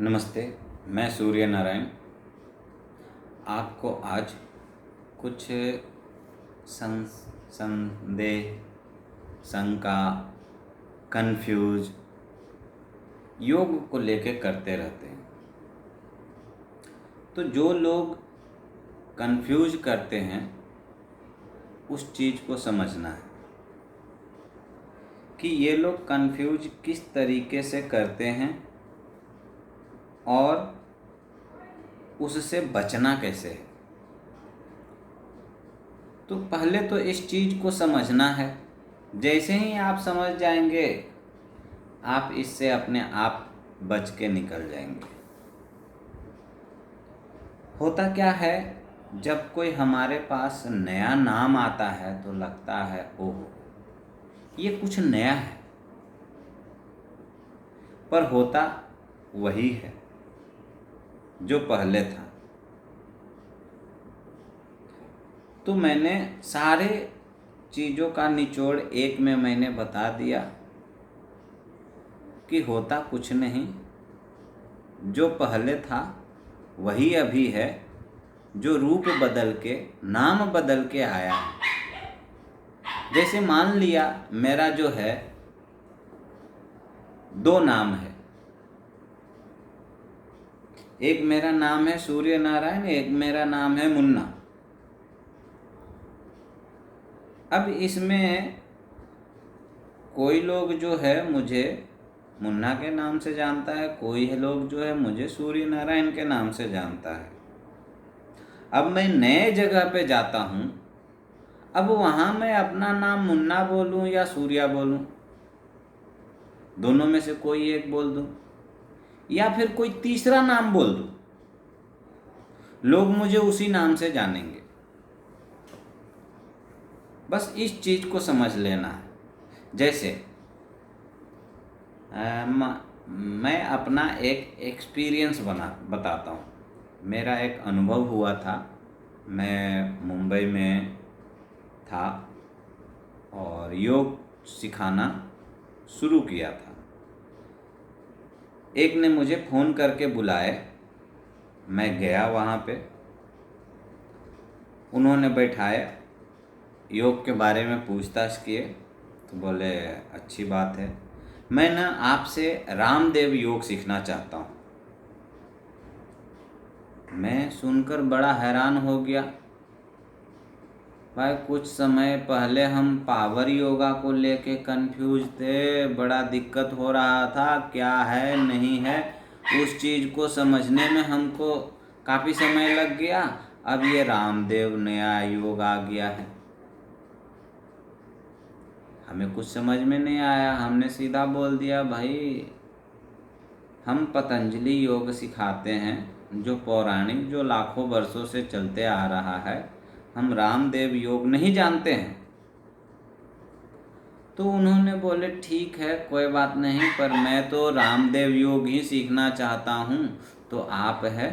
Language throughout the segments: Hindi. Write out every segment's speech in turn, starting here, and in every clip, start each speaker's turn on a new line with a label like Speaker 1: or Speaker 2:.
Speaker 1: नमस्ते। मैं सूर्य नारायण आपको आज कुछ संदेह, शंका, कंफ्यूज योग को लेके करते रहते हैं। तो जो लोग कंफ्यूज करते हैं उस चीज़ को समझना है कि ये लोग कंफ्यूज किस तरीके से करते हैं और उससे बचना कैसे है। तो पहले तो इस चीज़ को समझना है। जैसे ही आप समझ जाएंगे आप इससे अपने आप बच के निकल जाएंगे। होता क्या है, जब कोई हमारे पास नया नाम आता है तो लगता है ओहो ये कुछ नया है, पर होता वही है जो पहले था। तो मैंने सारे चीज़ों का निचोड़ एक में मैंने बता दिया कि होता कुछ नहीं, जो पहले था वही अभी है, जो रूप बदल के नाम बदल के आया है। जैसे मान लिया मेरा जो है 2 नाम है, एक मेरा नाम है सूर्य नारायण, एक मेरा नाम है मुन्ना। अब इसमें कोई लोग जो है मुझे मुन्ना के नाम से जानता है, कोई लोग जो है मुझे सूर्य नारायण के नाम से जानता है। अब मैं नए जगह पे जाता हूँ, अब वहाँ मैं अपना नाम मुन्ना बोलूँ या सूर्या बोलूँ, दोनों में से कोई एक बोल दूँ या फिर कोई तीसरा नाम बोल दूँ, लोग मुझे उसी नाम से जानेंगे। बस इस चीज़ को समझ लेना है। जैसे मैं अपना एक एक्सपीरियंस बताता हूँ। मेरा एक अनुभव हुआ था। मैं मुंबई में था और योग सिखाना शुरू किया था। एक ने मुझे फ़ोन करके बुलाए, मैं गया वहाँ पे, उन्होंने बैठाए, योग के बारे में पूछताछ किए तो बोले अच्छी बात है, मैं ना आपसे रामदेव योग सीखना चाहता हूँ। मैं सुनकर बड़ा हैरान हो गया। भाई कुछ समय पहले हम पावर योगा को लेके कंफ्यूज थे, बड़ा दिक्कत हो रहा था, क्या है नहीं है उस चीज़ को समझने में हमको काफ़ी समय लग गया। अब ये रामदेव नया योग आ गया है, हमें कुछ समझ में नहीं आया। हमने सीधा बोल दिया भाई हम पतंजलि योग सिखाते हैं, जो पौराणिक, जो लाखों वर्षों से चलते आ रहा है। हम रामदेव योग नहीं जानते हैं। तो उन्होंने बोले ठीक है कोई बात नहीं, पर मैं तो रामदेव योग ही सीखना चाहता हूँ। तो आप है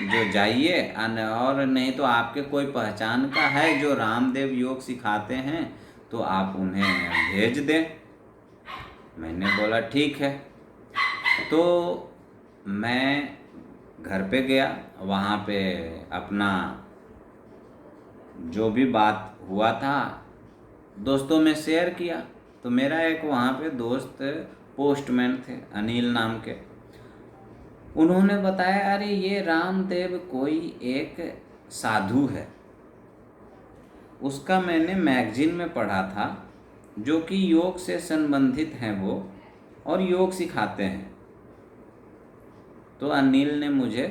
Speaker 1: जो जाइए, और नहीं तो आपके कोई पहचान का है जो रामदेव योग सिखाते हैं तो आप उन्हें भेज दें। मैंने बोला ठीक है। तो मैं घर पे गया, वहाँ पे अपना जो भी बात हुआ था दोस्तों में शेयर किया। तो मेरा एक वहाँ पे दोस्त पोस्टमैन थे, अनिल नाम के, उन्होंने बताया अरे ये रामदेव कोई एक साधु है, उसका मैंने मैगजीन में पढ़ा था, जो कि योग से संबंधित हैं वो और योग सिखाते हैं। तो अनिल ने मुझे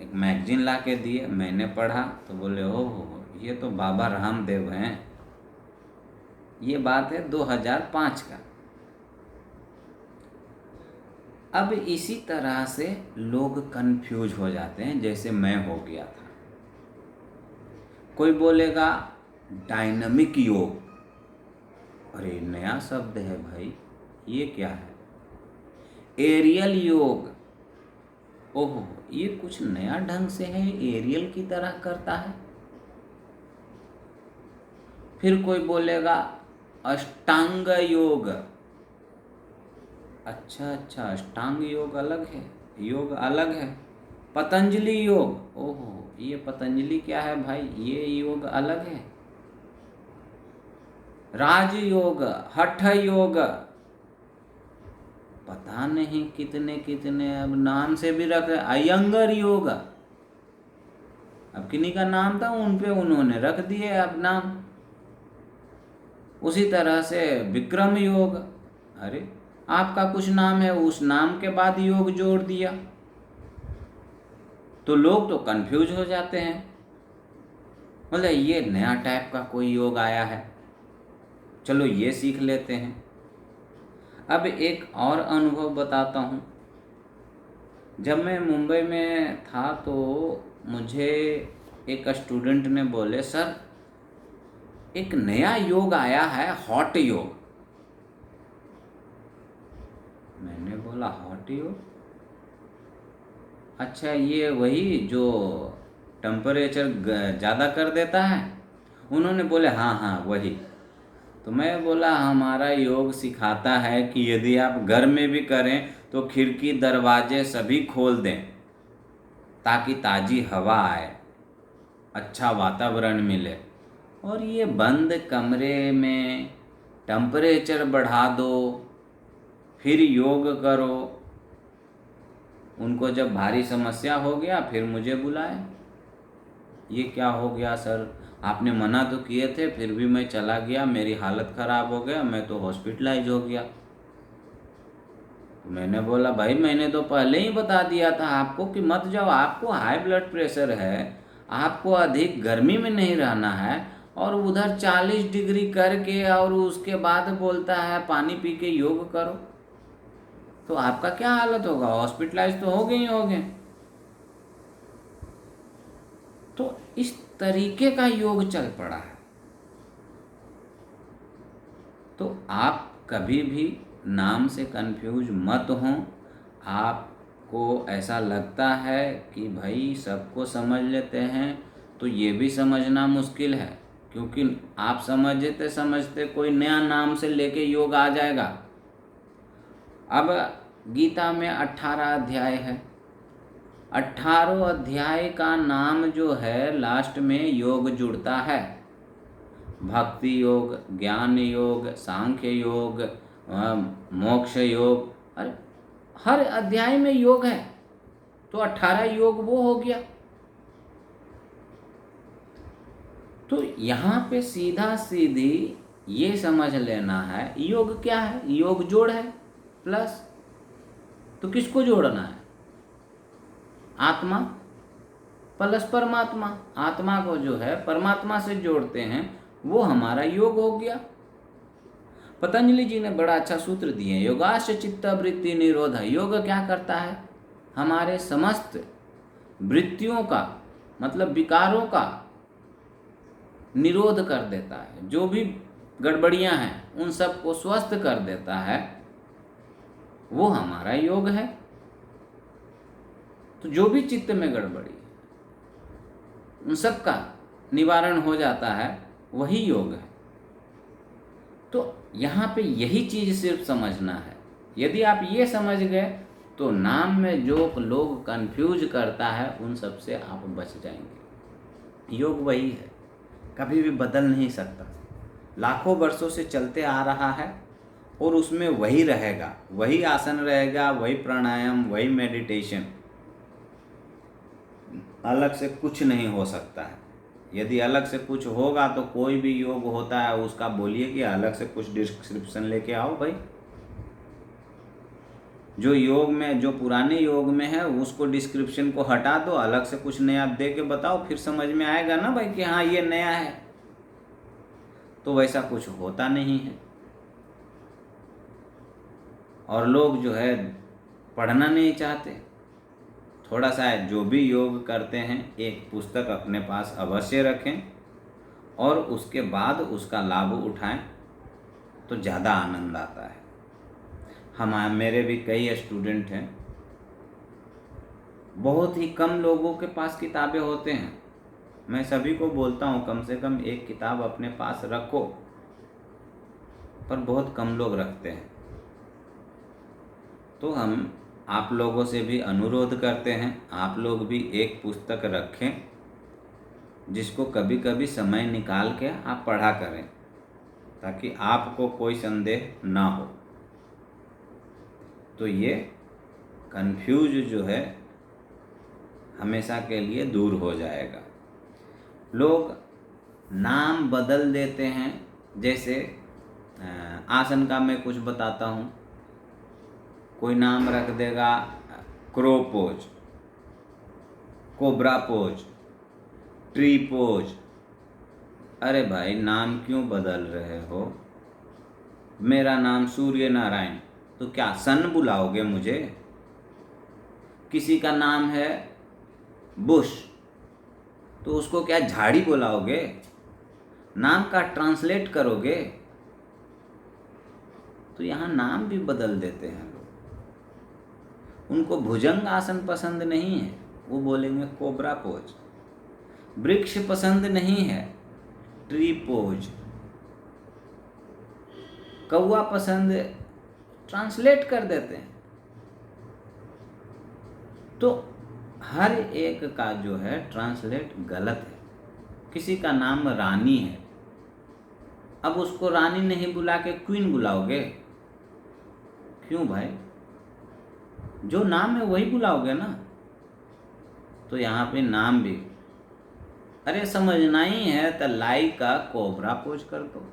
Speaker 1: एक मैगजीन ला के दिए, मैंने पढ़ा तो बोले ओहो ये तो बाबा रामदेव हैं। ये बात है 2005 का। अब इसी तरह से लोग कंफ्यूज हो जाते हैं, जैसे मैं हो गया था। कोई बोलेगा डायनामिक योग, अरे नया शब्द है भाई, ये क्या है। एरियल योग, ओहो ये कुछ नया ढंग से है, एरियल की तरह करता है। फिर कोई बोलेगा अष्टांग योग, अच्छा अष्टांग योग अलग है, योग अलग है। पतंजलि योग, ओहो, ये पतंजलि क्या है भाई, ये योग अलग है। राजयोग, हठ योग, पता नहीं कितने कितने अब नाम से भी रख रहे। अयंगर योग, अब किन्हीं का नाम था उन पे उन्होंने रख दिए अब नाम। उसी तरह से विक्रम योग, अरे आपका कुछ नाम है, उस नाम के बाद योग जोड़ दिया, तो लोग तो कंफ्यूज हो जाते हैं, मतलब ये नया टाइप का कोई योग आया है, चलो ये सीख लेते हैं। अब एक और अनुभव बताता हूँ। जब मैं मुंबई में था तो मुझे एक स्टूडेंट ने बोले, सर एक नया योग आया है, हॉट योग। मैंने बोला हॉट योग, अच्छा ये वही जो टेम्परेचर ज़्यादा कर देता है? उन्होंने बोले हाँ हाँ वही। तो मैं बोला हमारा योग सिखाता है कि यदि आप घर में भी करें तो खिड़की दरवाजे सभी खोल दें ताकि ताज़ी हवा आए, अच्छा वातावरण मिले, और ये बंद कमरे में टेम्परेचर बढ़ा दो फिर योग करो। उनको जब भारी समस्या हो गया फिर मुझे बुलाए, ये क्या हो गया सर, आपने मना तो किए थे फिर भी मैं चला गया, मेरी हालत ख़राब हो गया, मैं तो हॉस्पिटलाइज हो गया। मैंने बोला भाई मैंने तो पहले ही बता दिया था आपको कि मत जाओ, आपको हाई ब्लड प्रेशर है, आपको अधिक गर्मी में नहीं रहना है, और उधर 40 डिग्री करके और उसके बाद बोलता है पानी पी के योग करो, तो आपका क्या हालत होगा, हॉस्पिटलाइज तो हो गए ही हो गए। तो इस तरीके का योग चल पड़ा है। तो आप कभी भी नाम से कंफ्यूज मत हों। आपको ऐसा लगता है कि भाई सबको समझ लेते हैं, तो ये भी समझना मुश्किल है, क्योंकि आप समझते समझते कोई नया नाम से लेके योग आ जाएगा। अब गीता में 18 अध्याय है, 18 अध्याय का नाम जो है लास्ट में योग जुड़ता है। भक्ति योग, ज्ञान योग, सांख्य योग, मोक्ष योग, अरे हर अध्याय में योग है, तो 18 योग वो हो गया। तो यहाँ पे सीधा सीधी ये समझ लेना है योग क्या है, योग जोड़ है प्लस, तो किसको जोड़ना है, आत्मा प्लस परमात्मा, आत्मा को जो है परमात्मा से जोड़ते हैं, वो हमारा योग हो गया। पतंजलि जी ने बड़ा अच्छा सूत्र दिए, योगाश्च चित्त वृत्ति निरोध। योग क्या करता है, हमारे समस्त वृत्तियों का मतलब विकारों का निरोध कर देता है, जो भी गड़बड़ियां हैं उन सब को स्वस्थ कर देता है, वो हमारा योग है। तो जो भी चित्त में गड़बड़ी उन सब का निवारण हो जाता है, वही योग है। तो यहाँ पे यही चीज़ सिर्फ समझना है। यदि आप ये समझ गए तो नाम में जो लोग कंफ्यूज करता है उन सब से आप बच जाएंगे। योग वही है, कभी भी बदल नहीं सकता, लाखों वर्षों से चलते आ रहा है और उसमें वही रहेगा, वही आसन रहेगा, वही प्राणायाम, वही मेडिटेशन, अलग से कुछ नहीं हो सकता है। यदि अलग से कुछ होगा तो कोई भी योग होता है उसका बोलिए कि अलग से कुछ डिस्क्रिप्शन लेके आओ भाई। जो योग में, जो पुराने योग में है उसको डिस्क्रिप्शन को हटा दो, अलग से कुछ नया दे के बताओ, फिर समझ में आएगा ना भाई कि हाँ ये नया है। तो वैसा कुछ होता नहीं है, और लोग जो है पढ़ना नहीं चाहते। थोड़ा सा जो भी योग करते हैं एक पुस्तक अपने पास अवश्य रखें और उसके बाद उसका लाभ उठाएं, तो ज़्यादा आनंद आता है। मेरे भी कई स्टूडेंट हैं, बहुत ही कम लोगों के पास किताबें होते हैं। मैं सभी को बोलता हूँ कम से कम एक किताब अपने पास रखो, पर बहुत कम लोग रखते हैं। तो हम आप लोगों से भी अनुरोध करते हैं, आप लोग भी एक पुस्तक रखें जिसको कभी कभी समय निकाल के आप पढ़ा करें, ताकि आपको कोई संदेह ना हो। तो ये कंफ्यूज जो है हमेशा के लिए दूर हो जाएगा। लोग नाम बदल देते हैं, जैसे आसन का मैं कुछ बताता हूँ। कोई नाम रख देगा crow pose, cobra pose, tree pose. अरे भाई नाम क्यों बदल रहे हो? मेरा नाम सूर्य नारायण, तो क्या सन बुलाओगे मुझे? किसी का नाम है बुश, तो उसको क्या झाड़ी बुलाओगे? नाम का ट्रांसलेट करोगे? तो यहाँ नाम भी बदल देते हैं लोग। उनको भुजंग आसन पसंद नहीं है, वो बोलेंगे कोबरा पोज। वृक्ष पसंद नहीं है, ट्री पोज। कौवा पसंद, ट्रांसलेट कर देते हैं। तो हर एक का जो है ट्रांसलेट गलत है। किसी का नाम रानी है, अब उसको रानी नहीं बुला के क्वीन बुलाओगे? क्यों भाई? जो नाम है वही बुलाओगे ना। तो यहाँ पे नाम भी, अरे समझना ही है तो लाई का कोबरा पोज कर दो।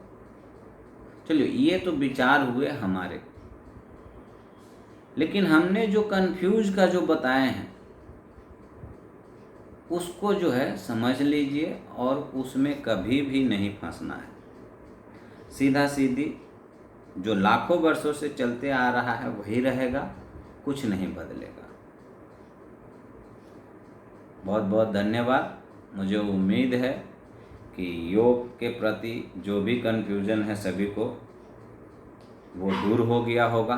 Speaker 1: चलिए, ये तो विचार हुए हमारे, लेकिन हमने जो कंफ्यूज का जो बताए हैं उसको जो है समझ लीजिए, और उसमें कभी भी नहीं फंसना है। सीधा सीधी जो लाखों वर्षों से चलते आ रहा है वही रहेगा, कुछ नहीं बदलेगा। बहुत बहुत धन्यवाद। मुझे उम्मीद है कि योग के प्रति जो भी कन्फ्यूज़न है सभी को वो दूर हो गया होगा।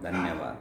Speaker 1: धन्यवाद।